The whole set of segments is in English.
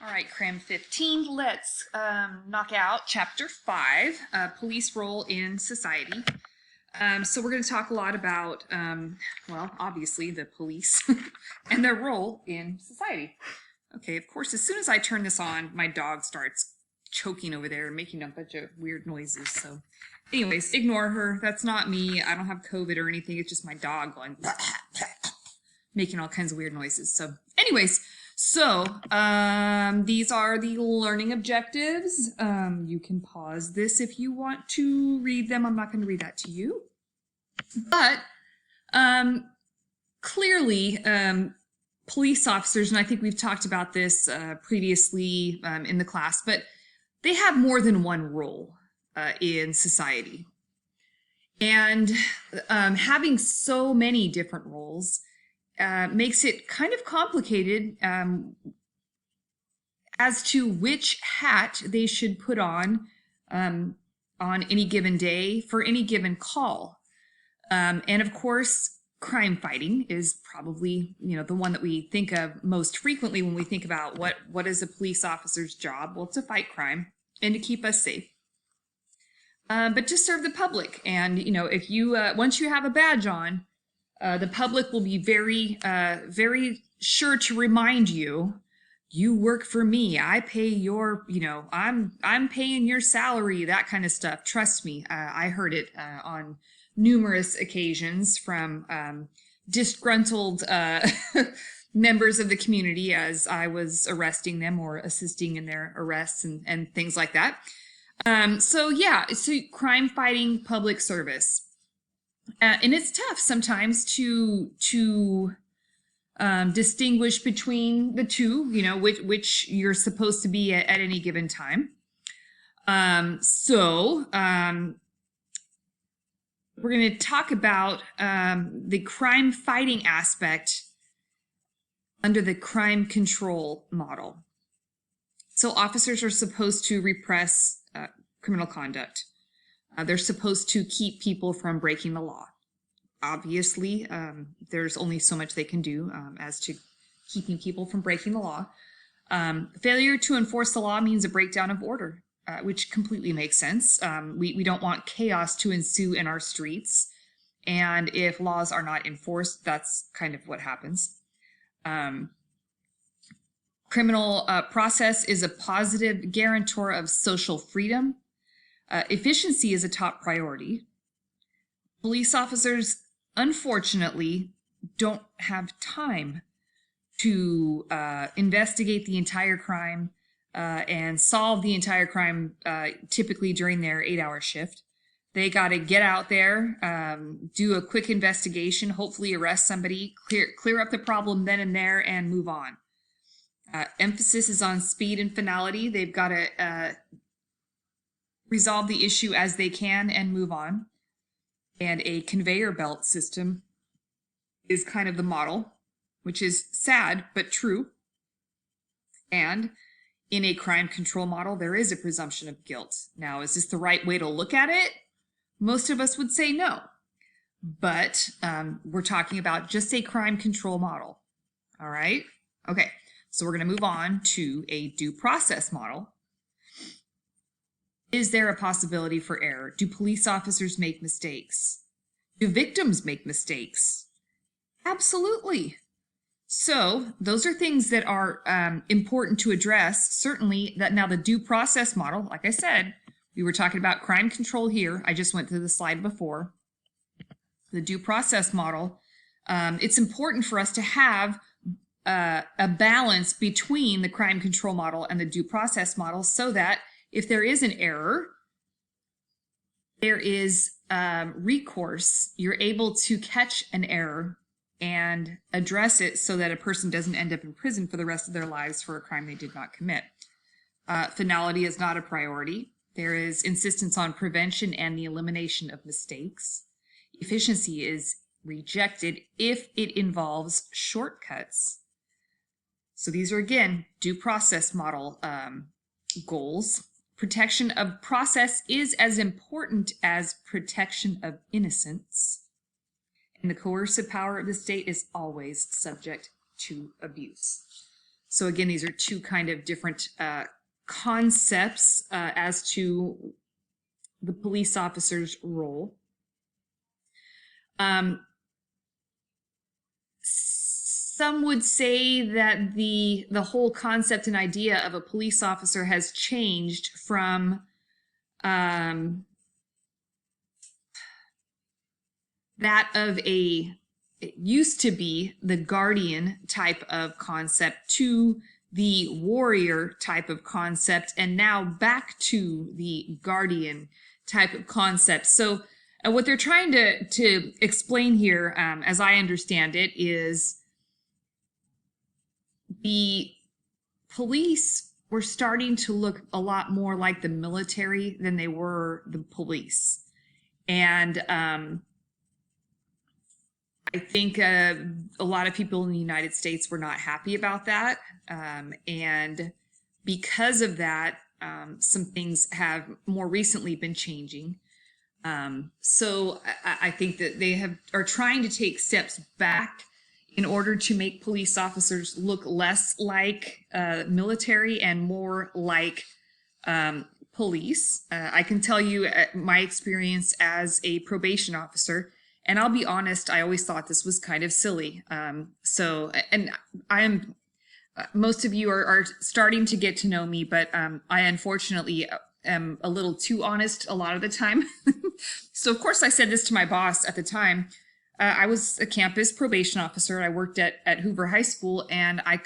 All right, crim 15. Let's knock out chapter 5, police role in society. So we're going to talk a lot about, well, obviously the police and their role in society. Okay, of course, as soon as I turn this on, my dog starts choking over there and making a bunch of weird noises. So anyways, ignore her. That's not me. I don't have COVID or anything. It's just my dog going making all kinds of weird noises. So anyways, so these are the learning objectives. You can pause this if you want to read them. I'm not going to read that to you. But clearly, police officers, and I think we've talked about this previously in the class, but they have more than one role in society. And having so many different roles makes it kind of complicated as to which hat they should put on any given day for any given call. And of course, crime fighting is probably, the one that we think of most frequently when we think about what is a police officer's job. Well, to fight crime and to keep us safe. But to serve the public. And, if you, once you have a badge on, the public will be very, very sure to remind you, you work for me. I pay your, I'm paying your salary, that kind of stuff. Trust me. I heard it on numerous occasions from disgruntled members of the community as I was arresting them or assisting in their arrests and things like that. So crime fighting, public service. And it's tough sometimes to distinguish between the two, which you're supposed to be at any given time. We're going to talk about the crime fighting aspect under the crime control model. So officers are supposed to repress criminal conduct. They're supposed to keep people from breaking the law. Obviously, there's only so much they can do as to keeping people from breaking the law. Failure to enforce the law means a breakdown of order, which completely makes sense. We don't want chaos to ensue in our streets. And if laws are not enforced, that's kind of what happens. Criminal process is a positive guarantor of social freedom. Efficiency is a top priority. Police officers, unfortunately, don't have time to investigate the entire crime and solve the entire crime typically during their 8-hour shift. They got to get out there, do a quick investigation, hopefully arrest somebody, clear up the problem then and there, and move on. Emphasis is on speed and finality. They've got to resolve the issue as they can and move on. And a conveyor belt system is kind of the model, which is sad but true. And in a crime control model, there is a presumption of guilt. Now, is this the right way to look at it? Most of us would say no. But we're talking about just a crime control model. All right? Okay, so we're going to move on to a due process model. Is there a possibility for error? Do police officers make mistakes? Do victims make mistakes? Absolutely. So those are things that are important to address. Certainly that now the due process model, like I said, we were talking about crime control here. I just went to the slide before. The due process model, it's important for us to have a balance between the crime control model and the due process model so that if there is an error, there is recourse. You're able to catch an error and address it so that a person doesn't end up in prison for the rest of their lives for a crime they did not commit. Finality is not a priority. There is insistence on prevention and the elimination of mistakes. Efficiency is rejected if it involves shortcuts. So these are, again, due process model goals. Protection of process is as important as protection of innocence. And the coercive power of the state is always subject to abuse. So again, these are two kind of different concepts as to the police officer's role. Some would say that the whole concept and idea of a police officer has changed from that of it used to be the guardian type of concept to the warrior type of concept, and now back to the guardian type of concept. So what they're trying to explain here, as I understand it, is the police were starting to look a lot more like the military than they were the police. And I think a lot of people in the United States were not happy about that. And because of that, some things have more recently been changing. So I think that they are trying to take steps back in order to make police officers look less like military and more like police. I can tell you my experience as a probation officer, and I'll be honest, I always thought this was kind of silly. And I am, most of you are starting to get to know me, but I unfortunately am a little too honest a lot of the time. So of course I said this to my boss at the time. I was a campus probation officer. I worked at Hoover High School, and I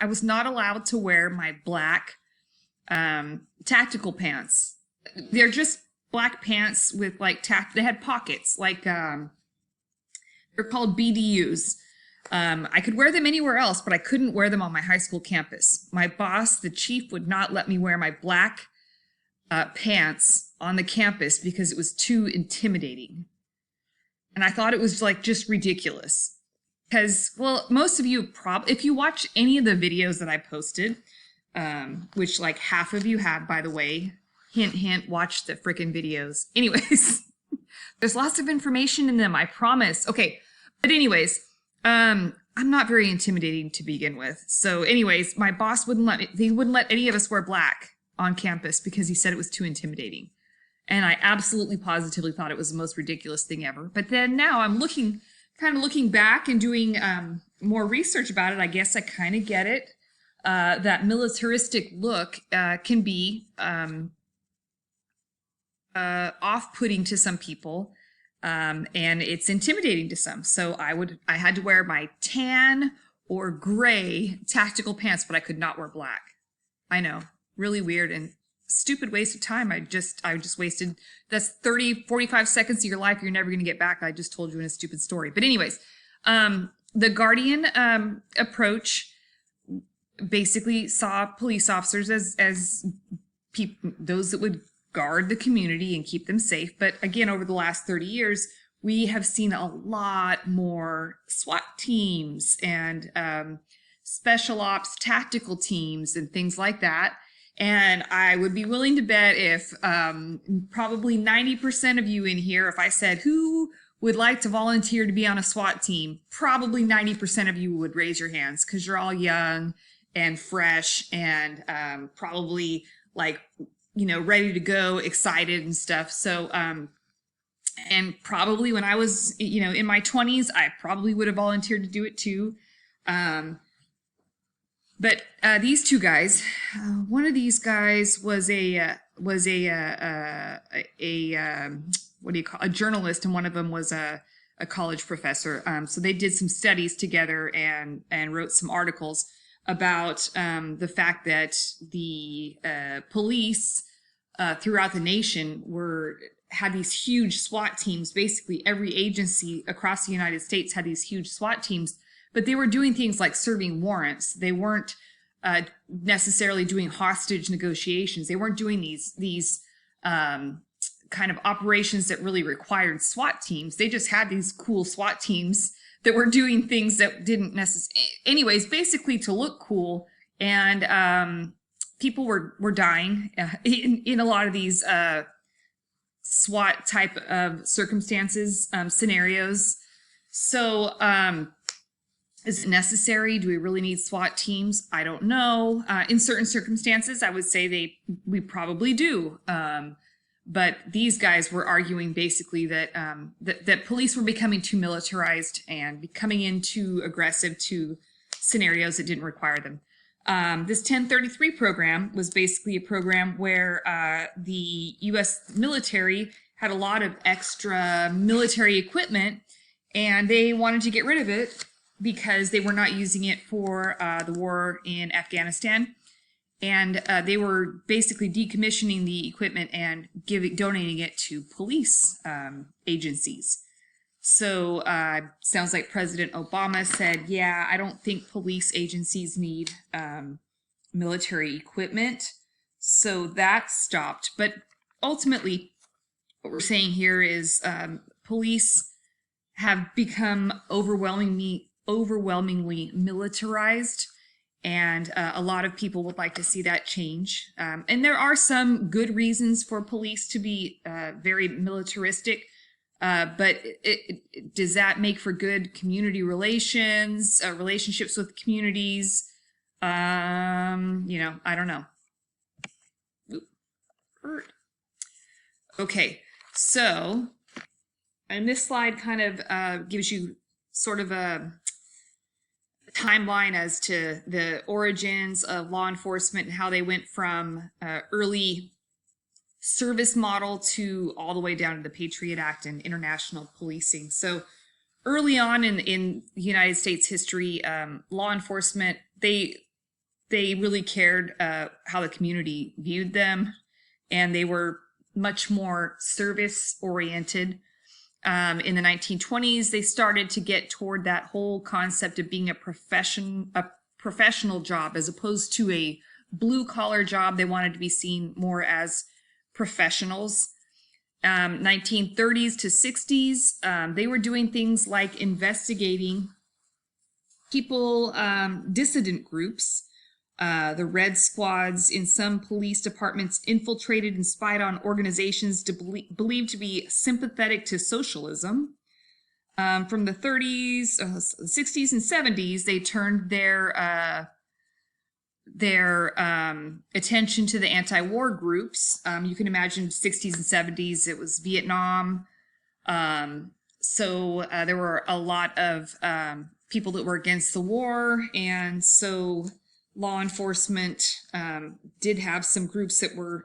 was not allowed to wear my black tactical pants. They're just black pants with like they had pockets, like they're called BDUs. I could wear them anywhere else, but I couldn't wear them on my high school campus. My boss, the chief, would not let me wear my black pants on the campus because it was too intimidating. And I thought it was like just ridiculous. Because, well, most of you if you watch any of the videos that I posted, which like half of you have, by the way, hint, hint, watch the frickin' videos. Anyways, there's lots of information in them, I promise. Okay, but anyways, I'm not very intimidating to begin with. So anyways, my boss wouldn't let any of us wear black on campus because he said it was too intimidating. And I absolutely positively thought it was the most ridiculous thing ever. But then now I'm looking back and doing more research about it. I guess I kind of get it. That militaristic look can be off-putting to some people, and it's intimidating to some. So I had to wear my tan or gray tactical pants, but I could not wear black. I know, really weird and stupid waste of time. I just wasted, that's 30, 45 seconds of your life you're never going to get back. I just told you in a stupid story. But anyways, the guardian approach basically saw police officers as people, those that would guard the community and keep them safe. But again, over the last 30 years, we have seen a lot more SWAT teams and special ops tactical teams and things like that. And I would be willing to bet if probably 90% of you in here, if I said who would like to volunteer to be on a SWAT team, probably 90% of you would raise your hands because you're all young and fresh and probably like, you know, ready to go, excited and stuff. So, and probably when I was, you know, in my 20s, I probably would have volunteered to do it too. But these two guys, one of these guys was a what do you call, a journalist, and one of them was a college professor. So they did some studies together and wrote some articles about the fact that the police throughout the nation had these huge SWAT teams. Basically, every agency across the United States had these huge SWAT teams. But they were doing things like serving warrants. They weren't necessarily doing hostage negotiations. They weren't doing these kind of operations that really required SWAT teams. They just had these cool SWAT teams that were doing things that didn't necessarily, anyways, basically to look cool. And people were dying in a lot of these SWAT type of circumstances, scenarios. So Is it necessary? Do we really need SWAT teams? I don't know. In certain circumstances, I would say we probably do. But these guys were arguing basically that, that police were becoming too militarized and becoming in too aggressive to scenarios that didn't require them. This 1033 program was basically a program where the U.S. military had a lot of extra military equipment, and they wanted to get rid of it because they were not using it for the war in Afghanistan. And they were basically decommissioning the equipment and donating it to police agencies. So sounds like President Obama said, yeah, I don't think police agencies need military equipment. So that stopped. But ultimately, what we're saying here is police have become overwhelmingly militarized. And a lot of people would like to see that change. And there are some good reasons for police to be very militaristic. But does that make for good community relations, relationships with communities? I don't know. Okay, so, and this slide kind of gives you sort of a timeline as to the origins of law enforcement and how they went from early service model to all the way down to the Patriot Act and international policing. So early on in United States history, law enforcement, they really cared how the community viewed them, and they were much more service oriented. In the 1920s, they started to get toward that whole concept of being a professional job as opposed to a blue collar job. They wanted to be seen more as professionals. 1930s to 60s, they were doing things like investigating people, dissident groups. The Red Squads in some police departments infiltrated and spied on organizations believed to be sympathetic to socialism. From the 30s, 60s, and 70s, they turned their attention to the anti-war groups. You can imagine 60s and 70s, it was Vietnam. So there were a lot of people that were against the war, and so law enforcement did have some groups that were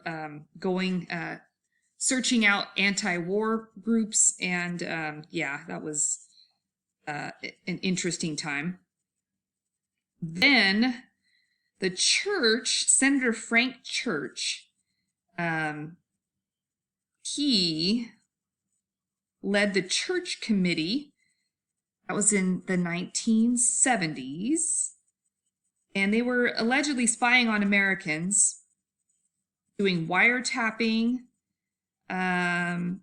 searching out anti-war groups, and yeah, that was an interesting time. Then the church, Senator Frank Church, he led the church committee. That was in the 1970s. And they were allegedly spying on Americans, doing wiretapping, and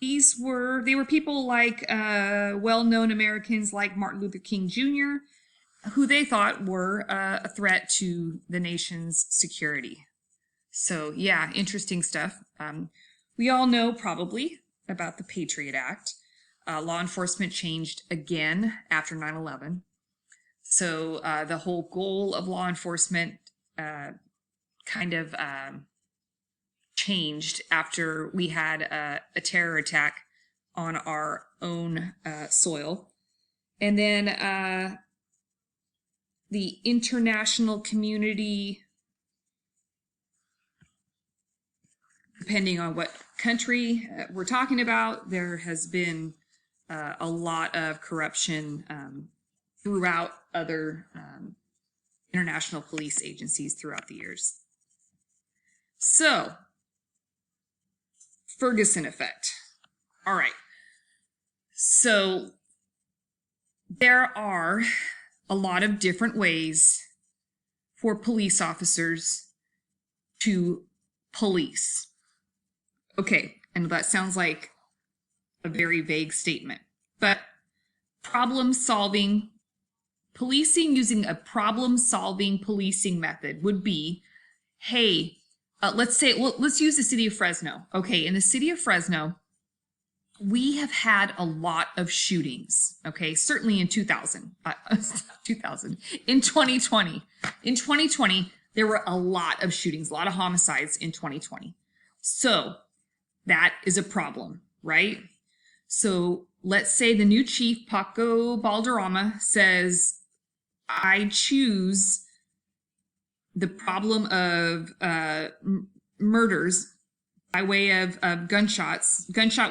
they were people like well-known Americans like Martin Luther King Jr., who they thought were a threat to the nation's security. So yeah, interesting stuff. We all know probably about the Patriot Act. Law enforcement changed again after 9/11. So the whole goal of law enforcement kind of changed after we had a terror attack on our own soil. And then the international community, depending on what country we're talking about, there has been a lot of corruption throughout other international police agencies throughout the years. So, Ferguson Effect. All right. So, there are a lot of different ways for police officers to police. Okay, and that sounds like a very vague statement, but policing using a problem-solving policing method would be, hey, let's use the city of Fresno. Okay, in the city of Fresno, we have had a lot of shootings, okay? Certainly in 2000, in 2020. In 2020, there were a lot of shootings, a lot of homicides in 2020. So that is a problem, right? So let's say the new chief, Paco Balderrama, says, I choose the problem of murders by way of gunshot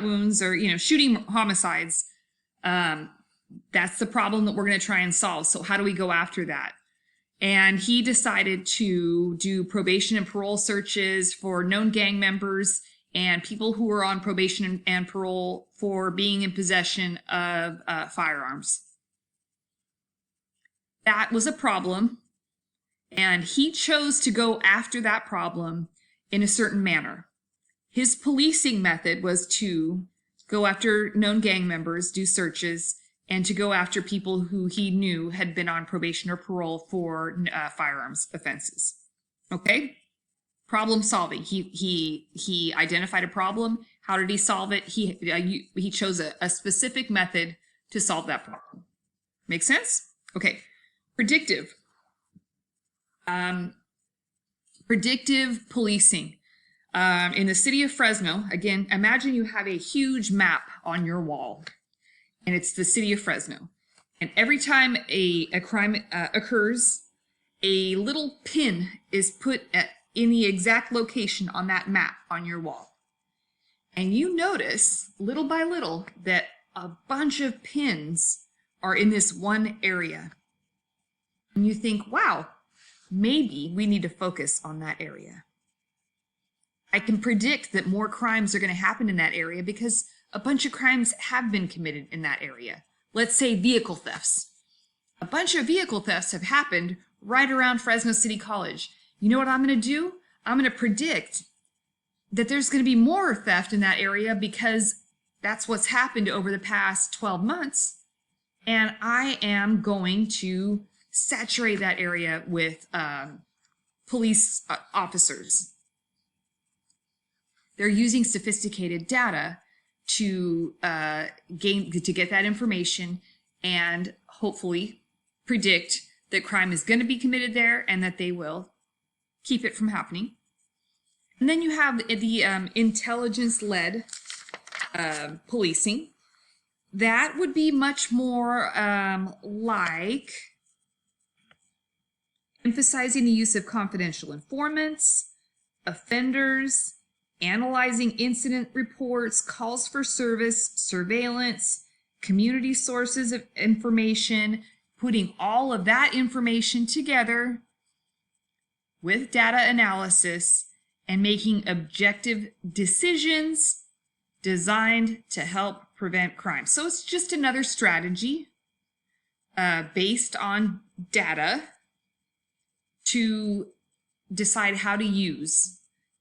wounds, or, shooting homicides. That's the problem that we're going to try and solve. So how do we go after that? And he decided to do probation and parole searches for known gang members and people who were on probation and parole for being in possession of firearms. That was a problem, and he chose to go after that problem in a certain manner. His policing method was to go after known gang members, do searches, and to go after people who he knew had been on probation or parole for firearms offenses. Okay? Problem solving. He identified a problem. How did he solve it? He chose a specific method to solve that problem. Make sense? Okay. Predictive. Predictive policing. In the city of Fresno, again, imagine you have a huge map on your wall, and it's the city of Fresno. And every time a crime occurs, a little pin is put in the exact location on that map on your wall. And you notice, little by little, that a bunch of pins are in this one area. And you think, wow, maybe we need to focus on that area. I can predict that more crimes are going to happen in that area because a bunch of crimes have been committed in that area. Let's say vehicle thefts. A bunch of vehicle thefts have happened right around Fresno City College. You know what I'm going to do? I'm going to predict that there's going to be more theft in that area because that's what's happened over the past 12 months. And I am going to saturate that area with police officers. They're using sophisticated data to get that information and hopefully predict that crime is going to be committed there and that they will keep it from happening. And then you have the intelligence-led policing. That would be much more like emphasizing the use of confidential informants, offenders, analyzing incident reports, calls for service, surveillance, community sources of information, putting all of that information together with data analysis and making objective decisions designed to help prevent crime. So it's just another strategy based on data to decide how to use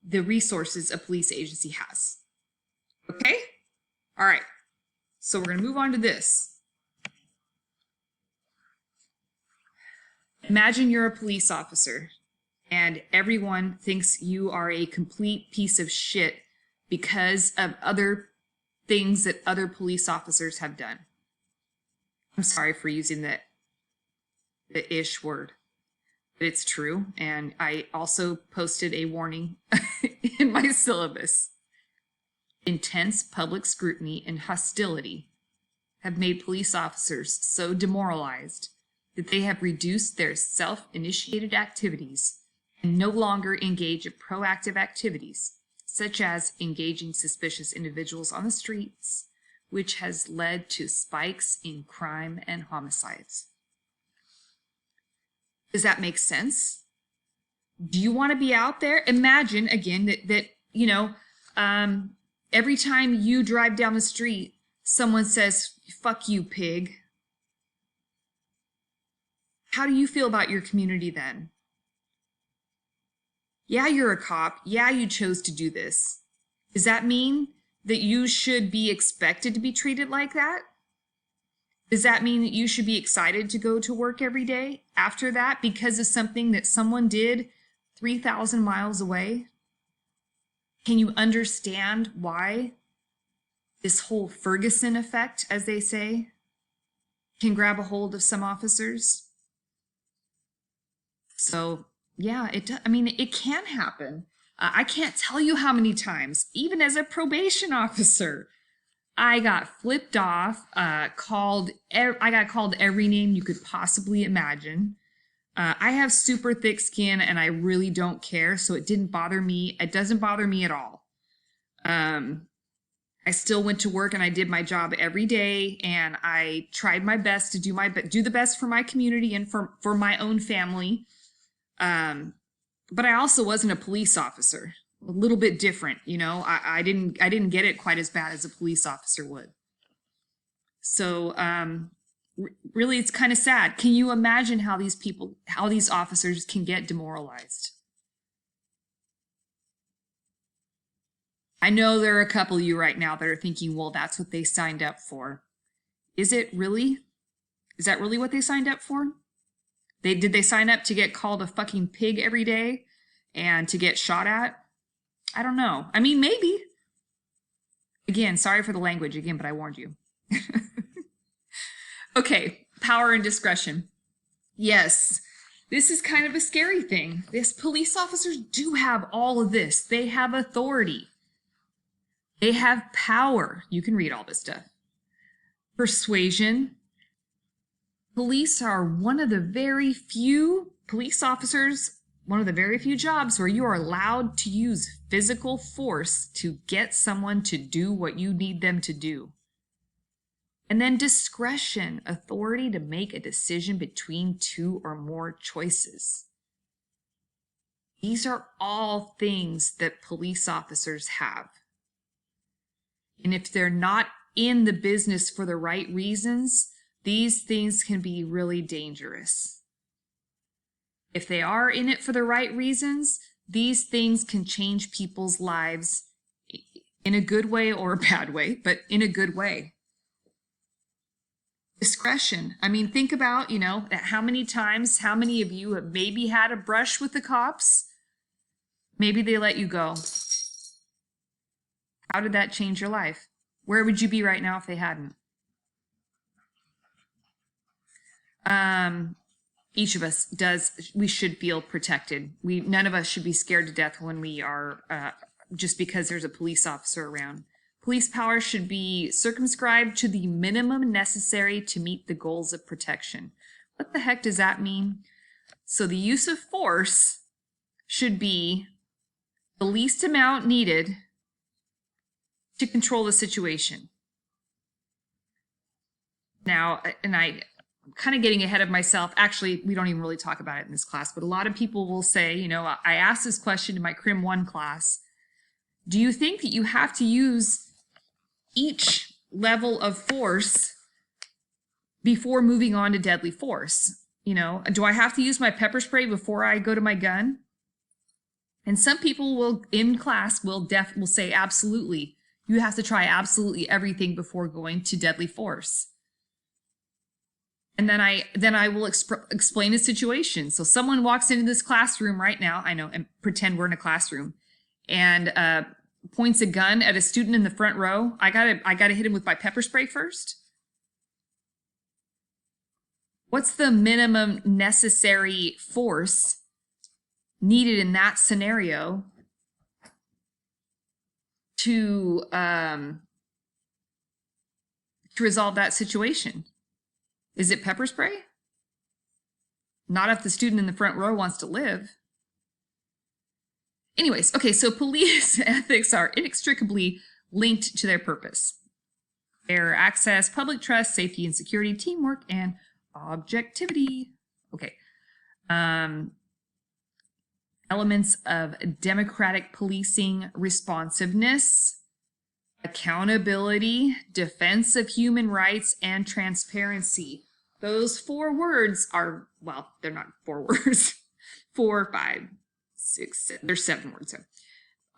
the resources a police agency has. Okay? All right. So we're going to move on to this. Imagine you're a police officer and everyone thinks you are a complete piece of shit because of other things that other police officers have done. I'm sorry for using the ish word, but it's true. And I also posted a warning in my syllabus. Intense public scrutiny and hostility have made police officers so demoralized that they have reduced their self-initiated activities and no longer engage in proactive activities, such as engaging suspicious individuals on the streets, which has led to spikes in crime and homicides. Does that make sense? Do you want to be out there? Imagine, again, that every time you drive down the street, someone says, "Fuck you, pig." How do you feel about your community then? Yeah, you're a cop. Yeah, you chose to do this. Does that mean that you should be expected to be treated like that? Does that mean that you should be excited to go to work every day after that because of something that someone did 3,000 miles away? Can you understand why This whole Ferguson effect, as they say, can grab a hold of some officers. So yeah, I mean, it can happen. I can't tell you how many times, even as a probation officer, I got flipped off, I got called every name you could possibly imagine. I have super thick skin and I really don't care, so it didn't bother me. It doesn't bother me at all. I still went to work and I did my job every day, and I tried my best to do the best for my community and for my own family. But I also wasn't a police officer. A little bit different, you know. I didn't get it quite as bad as a police officer would. So really, it's kind of sad. Can you imagine how these officers can get demoralized? I know there are a couple of you right now that are thinking, well, that's what they signed up for. Is it really? Is that really what they signed up for? Did they sign up to get called a fucking pig every day and to get shot at? I don't know. I mean, maybe. Again, sorry for the language again, but I warned you. Okay, power and discretion. Yes, this is kind of a scary thing. Police officers do have all of this. They have authority. They have power. You can read all this stuff. Persuasion. Police are one of the very few police officers, one of the very few jobs where you are allowed to use physical force to get someone to do what you need them to do. And then discretion, authority to make a decision between two or more choices. These are all things that police officers have. And if they're not in the business for the right reasons, these things can be really dangerous. If they are in it for the right reasons, these things can change people's lives in a good way or a bad way, but in a good way. Discretion. I mean, think about, how many of you have maybe had a brush with the cops? Maybe they let you go. How did that change your life? Where would you be right now if they hadn't? Each of us we should feel protected. None of us should be scared to death when we are, just because there's a police officer around. Police power should be circumscribed to the minimum necessary to meet the goals of protection. What the heck does that mean? So the use of force should be the least amount needed to control the situation. Now, and I'm kind of getting ahead of myself. Actually, we don't even really talk about it in this class, but a lot of people will say, I asked this question in my Crim 1 class. Do you think that you have to use each level of force before moving on to deadly force? Do I have to use my pepper spray before I go to my gun? And some people in class will say absolutely. You have to try absolutely everything before going to deadly force. And then I will explain a situation. So someone walks into this classroom right now, and pretend we're in a classroom, and points a gun at a student in the front row. I gotta hit him with my pepper spray first. What's the minimum necessary force needed in that scenario to resolve that situation? Is it pepper spray? Not if the student in the front row wants to live. Anyways, okay, so police ethics are inextricably linked to their purpose. Fair access, public trust, safety and security, teamwork, and objectivity. Okay. Elements of democratic policing: responsiveness, accountability, defense of human rights, and transparency. Those 4 words are, well, they're not 4 words. 4, 5, 6, 7, there's 7 words there.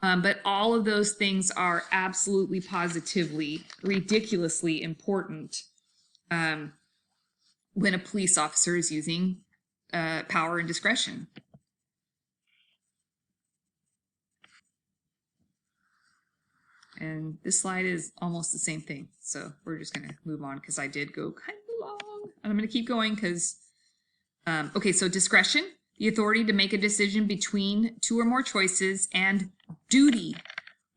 But all of those things are absolutely, positively, ridiculously important when a police officer is using power and discretion. And this slide is almost the same thing. So we're just going to move on because I did go kind of long. And I'm going to keep going because, okay, so discretion, the authority to make a decision between two or more choices, and duty,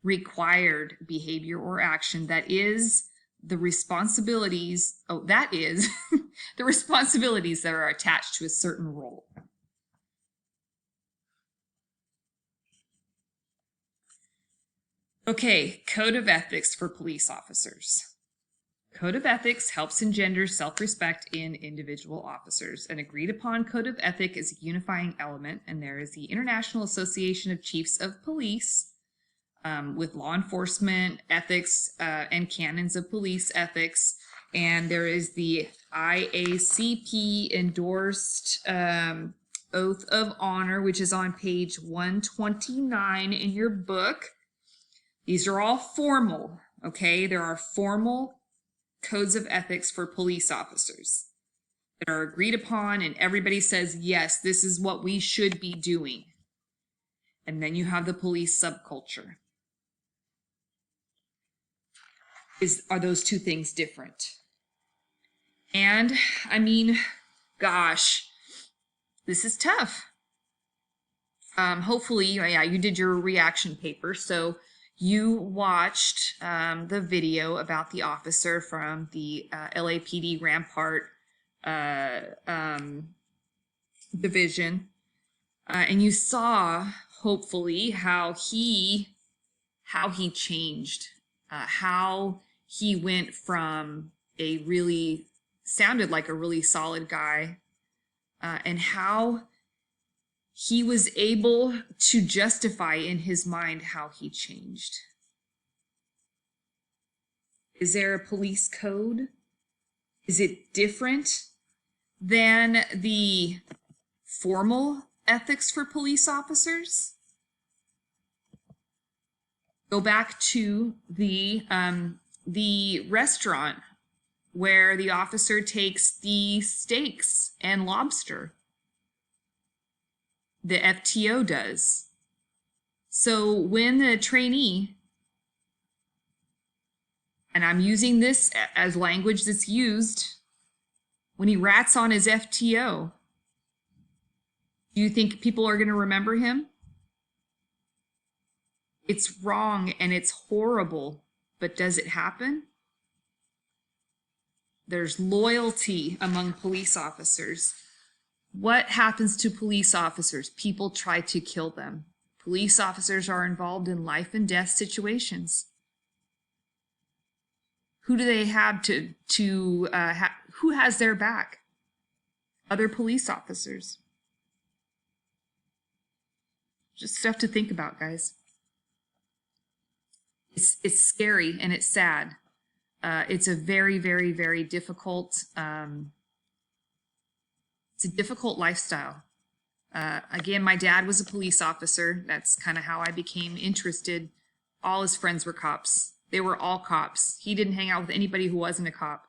required behavior or action that is the responsibilities, that is the responsibilities that are attached to a certain role. Okay, code of ethics for police officers. Code of ethics helps engender self-respect in individual officers. An agreed upon code of ethic is a unifying element, and there is the International Association of Chiefs of Police with law enforcement ethics and canons of police ethics, and there is the IACP endorsed oath of honor, which is on page 129 in your book. These are all formal, okay? There are formal codes of ethics for police officers that are agreed upon, and everybody says, yes, this is what we should be doing. And then you have the police subculture. Are those two things different? And, I mean, gosh, this is tough. Hopefully, yeah, you did your reaction paper, so you watched the video about the officer from the LAPD Rampart division, and you saw, hopefully, how he changed, how he went from a really, sounded like a really solid guy, and how he was able to justify in his mind how he changed. Is there a police code? Is it different than the formal ethics for police officers? Go back to the restaurant where the officer takes the steaks and lobster. The FTO does. So when the trainee, and I'm using this as language that's used, when he rats on his FTO, do you think people are going to remember him? It's wrong and it's horrible, but does it happen? There's loyalty among police officers. What happens to police officers? People try to kill them. Police officers are involved in life and death situations. Who do they have who has their back? Other police officers. Just stuff to think about, guys. It's scary and it's sad. It's a very, very, very difficult it's a difficult lifestyle. Again, my dad was a police officer. That's kind of how I became interested. All his friends were cops. They were all cops. He didn't hang out with anybody who wasn't a cop.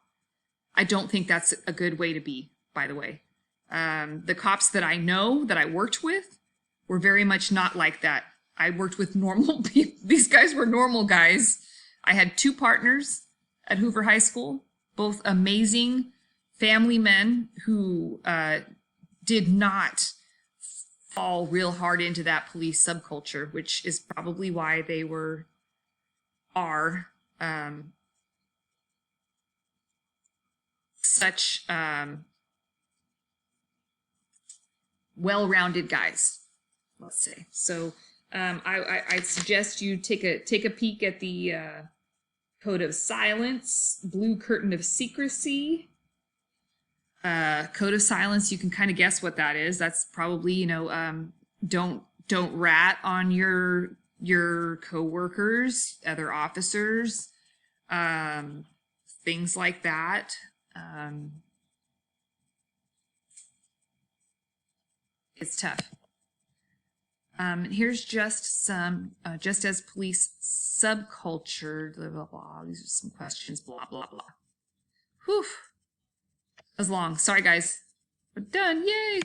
I don't think that's a good way to be, by the way. The cops that I know, that I worked with, were very much not like that. I worked with normal people. These guys were normal guys. I had two partners at Hoover High School, both amazing family men who did not fall real hard into that police subculture, which is probably why they are such well-rounded guys, let's say. So I suggest you take a peek at the Code of Silence, Blue Curtain of Secrecy. Code of Silence, you can kind of guess what that is. That's probably, don't rat on your coworkers, other officers, things like that. It's tough. Here's just some, just as police subculture, blah, blah, blah. These are some questions, blah, blah, blah. Whew. That was long. Sorry, guys. We're done. Yay!